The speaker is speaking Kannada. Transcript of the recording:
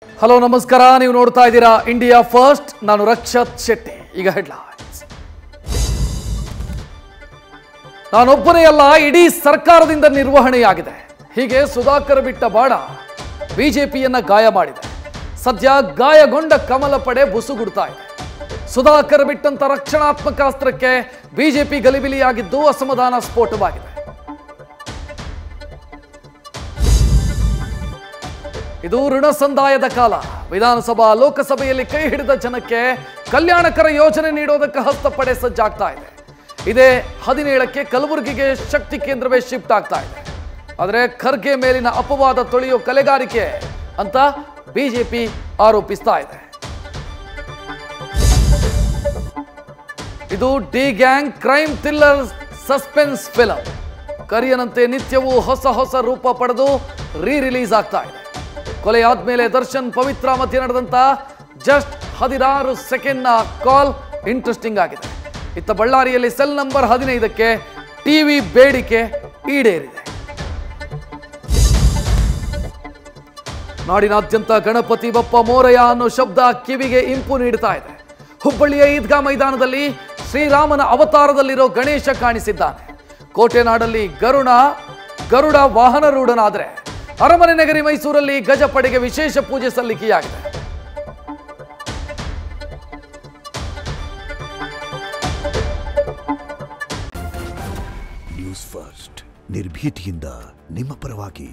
ಹಲೋ ನಮಸ್ಕಾರ, ನೀವು ನೋಡ್ತಾ ಇದ್ದೀರಾ ಇಂಡಿಯಾ ಫಸ್ಟ್. ನಾನು ರಕ್ಷತ್ ಶೆಟ್ಟಿ. ಈಗ ಹೆಡ್ಲೈನ್ಸ್. ನಾನೊಬ್ಬನೇ ಅಲ್ಲ, ಇಡೀ ಸರ್ಕಾರದಿಂದ ನಿರ್ವಹಣೆಯಾಗಿದೆ. ಹೀಗೆ ಸುಧಾಕರ್ ಬಿಟ್ಟ ಬಾಣ ಬಿಜೆಪಿಯನ್ನ ಗಾಯ ಮಾಡಿದೆ. ಸದ್ಯ ಗಾಯಗೊಂಡ ಕಮಲ ಪಡೆ ಬುಸುಗುಡ್ತಾ ಇದೆ. ಸುಧಾಕರ್ ಬಿಟ್ಟಂತ ರಕ್ಷಣಾತ್ಮಕ ಅಸ್ತ್ರಕ್ಕೆ ಬಿಜೆಪಿ ಗಲಿಬಿಲಿಯಾಗಿದ್ದು ಅಸಮಾಧಾನ ಸ್ಫೋಟವಾಗಿದೆ. ಇದು ಋಣ ಸಂದಾಯದ ಕಾಲ. ವಿಧಾನಸಭಾ ಲೋಕಸಭೆಯಲ್ಲಿ ಕೈ ಹಿಡಿದ ಜನಕ್ಕೆ ಕಲ್ಯಾಣಕರ ಯೋಜನೆ ನೀಡೋದಕ್ಕೆ ಹಸ್ತಪಡೆ ಸಜ್ಜಾಗ್ತಾ ಇದೆ. ಇದೇ 17ಕ್ಕೆ ಕಲಬುರಗಿಗೆ ಶಕ್ತಿ ಕೇಂದ್ರವೇ ಶಿಫ್ಟ್ ಆಗ್ತಾ ಇದೆ. ಆದರೆ ಖರ್ಗೆ ಮೇಲಿನ ಅಪವಾದ ತೊಳೆಯೋ ಕಲೆಗಾರಿಕೆ ಅಂತ ಬಿಜೆಪಿ ಆರೋಪಿಸ್ತಾ ಇದೆ. ಇದು D gang crime thriller suspense film. ಕರಿಯನಂತೆ ನಿತ್ಯವೂ ಹೊಸ ರೂಪ ಪಡೆದು ರಿಲೀಸ್ ಆಗ್ತಾ ಇದೆ. ಕೊಲೆ ಆದ್ಮೇಲೆ ದರ್ಶನ್ ಪವಿತ್ರ ಮಧ್ಯೆ ನಡೆದಂತ ಜಸ್ಟ್ 16 ಸೆಕೆಂಡ್ನ ಕಾಲ್ ಇಂಟ್ರೆಸ್ಟಿಂಗ್ ಆಗಿದೆ. ಇತ್ತ ಬಳ್ಳಾರಿಯಲ್ಲಿ ಸೆಲ್ ನಂಬರ್ 15ಕ್ಕೆ ಟಿವಿ ಬೇಡಿಕೆ ಈಡೇರಿದೆ. ನಾಡಿನಾದ್ಯಂತ ಗಣಪತಿ ಬಪ್ಪ ಮೋರಯ ಅನ್ನೋ ಶಬ್ದ ಕಿವಿಗೆ ಇಂಪು ನೀಡ್ತಾ ಇದೆ. ಹುಬ್ಬಳ್ಳಿಯ ಈದ್ಗಾ ಮೈದಾನದಲ್ಲಿ ಶ್ರೀರಾಮನ ಅವತಾರದಲ್ಲಿರೋ ಗಣೇಶ ಕಾಣಿಸಿದ್ದಾನೆ. ಕೋಟೆನಾಡಲ್ಲಿ ಗರುಡ ವಾಹನರೂಢನಾದರೆ ಅರಮನೆ ನಗರಿ ಮೈಸೂರಲ್ಲಿ ಗಜಪಡೆಗೆ ವಿಶೇಷ ಪೂಜೆ ಸಲ್ಲಿಕೆಯಾಗಿದೆ. ನ್ಯೂಸ್ ಫಸ್ಟ್, ನಿರ್ಭೀತಿಯಿಂದ ನಿಮ್ಮ ಪರವಾಗಿ.